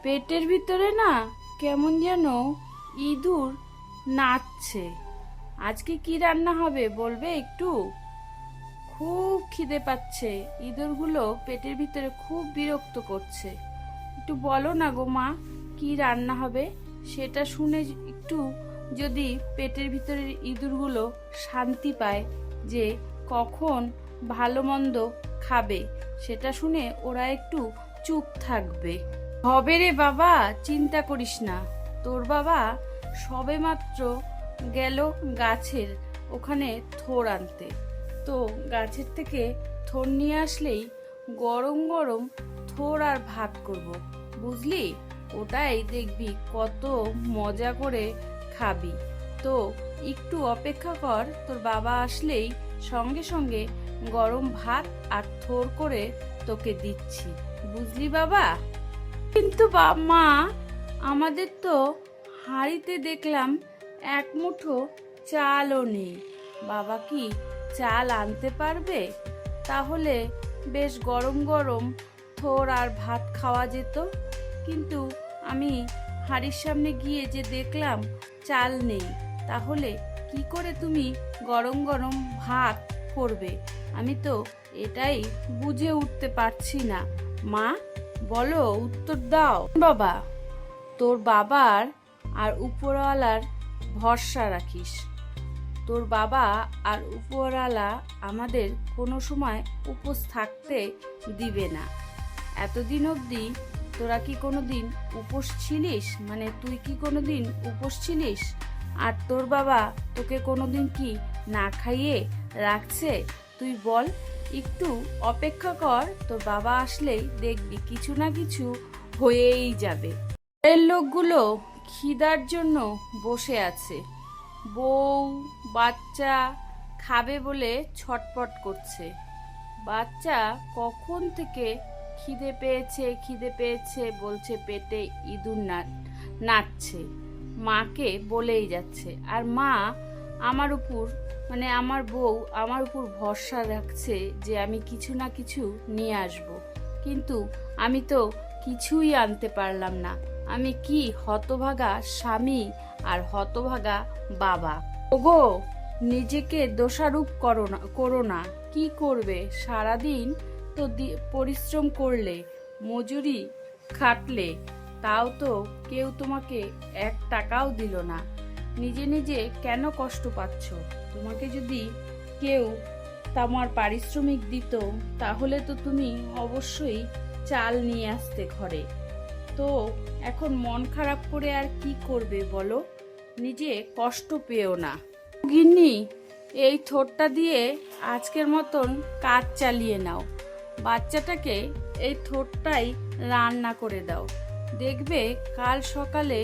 পেটের ভিতরে না কেমন যেন ইঁদুর নাচছে। আজকে কি রান্না হবে বলবে একটু? খুব খিদে পাচ্ছে, ইঁদুরগুলো পেটের ভিতরে খুব বিরক্ত করছে। একটু বলো না গো মা, কি রান্না হবে? সেটা শুনে একটু যদি পেটের ভিতরের ইঁদুরগুলো শান্তি পায় যে কখন ভালো মন্দ খাবে, সেটা শুনে ওরা একটু চুপ থাকবে। হবে রে বাবা, চিন্তা করিস না। তোর বাবা সবেমাত্র গেল গাছের ওখানে থোর আনতে। তো গাছের থেকে থোর নিয়ে আসলেই গরম গরম থোর আর ভাত করব, বুঝলি? ওটাই দেখবি কত মজা করে খাবি। তো একটু অপেক্ষা কর, তোর বাবা আসলেই সঙ্গে সঙ্গে গরম ভাত আর থোর করে তোকে দিচ্ছি, বুঝলি বাবা? কিন্তু মা, আমাদের তো হাঁড়িতে দেখলাম এক মুঠো চালও নেই। বাবা কি চাল আনতে পারবে? তাহলে বেশ গরম গরম থোর আর ভাত খাওয়া যেত। কিন্তু আমি হাঁড়ির সামনে গিয়ে যে দেখলাম চাল নেই, তাহলে কি করে তুমি গরম গরম ভাত করবে? আমি তো এটাই বুঝে উঠতে পারছি না। মা বলো, উত্তর দাও। বাবা, তোর বাবার আর উপরওয়ালার ভরসা রাখিস। তোর বাবা আর উপরওয়ালা আমাদের কোনো সময় উপোস থাকতে দিবে না। এতদিন অবধি তোরা কি কোনোদিন উপোস ছিলিস? মানে তুই কি কোনোদিন উপোস ছিলিস? আর তোর বাবা তোকে কোনোদিন কি না খাইয়ে রাখছে? তুই বল। একটু অপেক্ষা কর, তোর বাবা আসলেই দেখবি কিছু না কিছু হয়েই যাবে। এর লোকগুলো খিদার জন্য বসে আছে। বউ বাচ্চা খাবে বলে ছটপট করছে। বাচ্চা কখন থেকে খিদে পেয়েছে বলছে, পেটে ইঁদুর নাচছে। মাকে বলেই যাচ্ছে। আর মা আমার উপর, মানে আমার বউ আমার উপর ভরসা রাখছে যে আমি কিছু না কিছু নিয়ে আসব। কিন্তু আমি তো কিছুই আনতে পারলাম না। আমি কি হতভাগা স্বামী আর হতভাগা বাবা। ওগো, নিজেকে দোষারোপ করো না। কি করবে? সারাদিন তো পরিশ্রম করলে, মজুরি খাটলে, তাও তো কেউ তোমাকে 1 টাকাও দিল না। নিজে নিজে কেন কষ্ট পাচ্ছ? তোমাকে যদি কেউ তোমার পারিশ্রমিক দিত, তাহলে তো তুমি অবশ্যই চাল নিয়ে আসতে ঘরে। তো এখন মন খারাপ করে আর কি করবে বলো? নিজে কষ্ট পেও না। গিন্নি, এই থোরটা দিয়ে আজকের মতন কাজ চালিয়ে নাও। বাচ্চাটাকে এই থোরটাই রান্না করে দাও। দেখবে কাল সকালে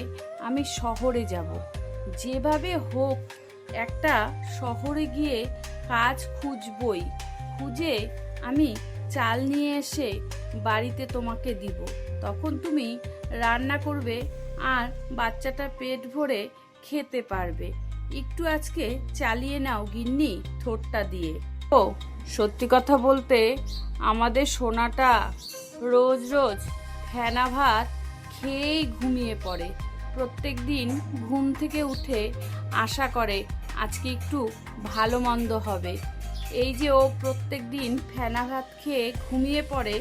আমি শহরে যাব। যেভাবে হোক একটা শহরে গিয়ে কাজ খুঁজবই। খুঁজে আমি চাল নিয়ে এসে বাড়িতে তোমাকে দিব। তখন তুমি রান্না করবে আর বাচ্চাটা পেট ভরে খেতে পারবে। একটু আজকে চালিয়ে নাও গিন্নি থোরটা দিয়ে। ও সত্যি কথা বলতে, আমাদের সোনাটা রোজ রোজ ফেনা ভাত খেয়েই ঘুমিয়ে পড়ে। প্রত্যেক দিন ঘুম থেকে উঠে আশা করে আজকে একটু ভালো মন্দ হবে। এই যে ও প্রত্যেক দিন ফেনা ভাত খেয়ে ঘুমিয়ে পড়ে,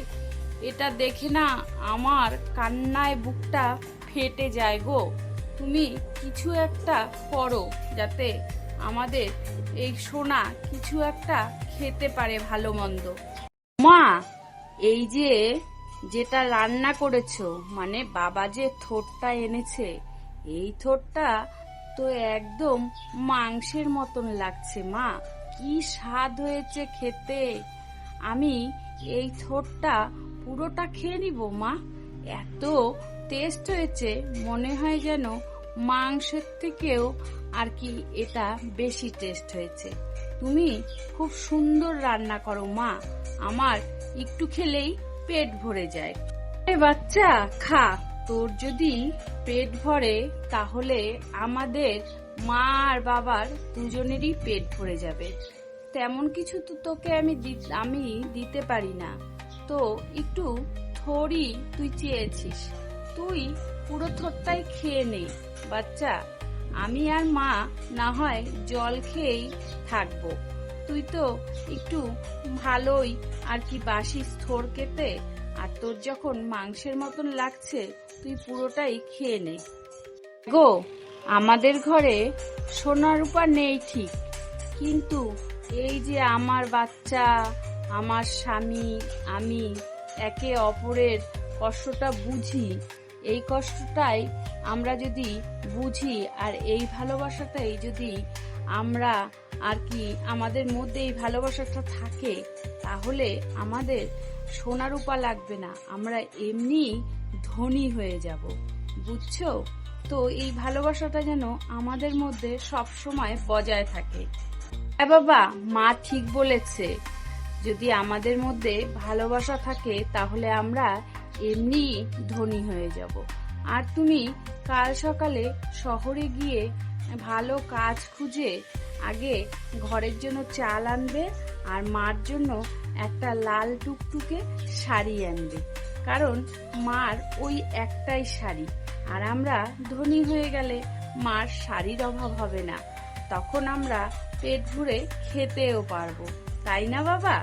এটা দেখে না আমার কান্নায় বুকটা ফেটে যায় গো। তুমি কিছু একটা করো যাতে আমাদের এই সোনা কিছু একটা খেতে পারে ভালো মন্দ। মা, এই যে যেটা রান্না করেছো, মানে বাবা যে থোরটা এনেছে, এই থোরটা তো একদম মাংসের মতন লাগছে মা। কি স্বাদ হয়েছে খেতে। আমি এই থোরটা পুরোটা খেয়ে নিব মা। এত টেস্ট হয়েছে, মনে হয় যেন মাংসের থেকেও আর কি এটা বেশি টেস্ট হয়েছে। তুমি খুব সুন্দর রান্না করো মা, আমার একটু খেলেই পেট ভরে যায়। বাচ্চা খা, তোর যদি পেট ভরে তাহলে আমাদের মা আর বাবার দুজনেরই পেট ভরে যাবে। তেমন কিছু তো তোকে আমি দিতে পারি না। তো একটু থোড়ই তুই চেয়েছিস, তুই পুরো থোরটাই খেয়ে নে বাচ্চা। আমি আর মা না হয় জল খেয়েই থাকবো। তুই তো একটু ভালোই আর কি বাসিস থোর খেতে, আর তোর যখন মাংসের মতন লাগছে তুই পুরোটাই খেয়ে নে। গো, আমাদের ঘরে সোনা রূপা নেই ঠিক, কিন্তু এই যে আমার বাচ্চা, আমার স্বামী, আমি একে অপরের কষ্টটা বুঝি। এই কষ্টটাই আমরা যদি বুঝি আর এই ভালোবাসাটাই যদি আমরা আর কি আমাদের মধ্যে এই ভালোবাসাটা থাকে, তাহলে আমাদের সোনা রূপা লাগবে না, আমরা এমনি ধনী হয়ে যাব। বুঝছো তো? এই ভালোবাসাটা যেন আমাদের মধ্যে সব সময় বজায় থাকে। হ্যাঁ বাবা, মা ঠিক বলেছে। যদি আমাদের মধ্যে ভালোবাসা থাকে তাহলে আমরা এমনি ধনী হয়ে যাব। আর তুমি কাল সকালে শহরে গিয়ে ভালো কাজ খুঁজে আগে ঘরের জন্য চাল আনবে, আর মার জন্য একটা লাল টুকটুকে শাড়ি আনবে, কারণ মার ওই একটাই শাড়ি। আর আমরা ধনী হয়ে গেলে মার শাড়ির অভাব হবে না, তখন আমরা পেট ভরে খেতেও পারবো, তাই না বাবা?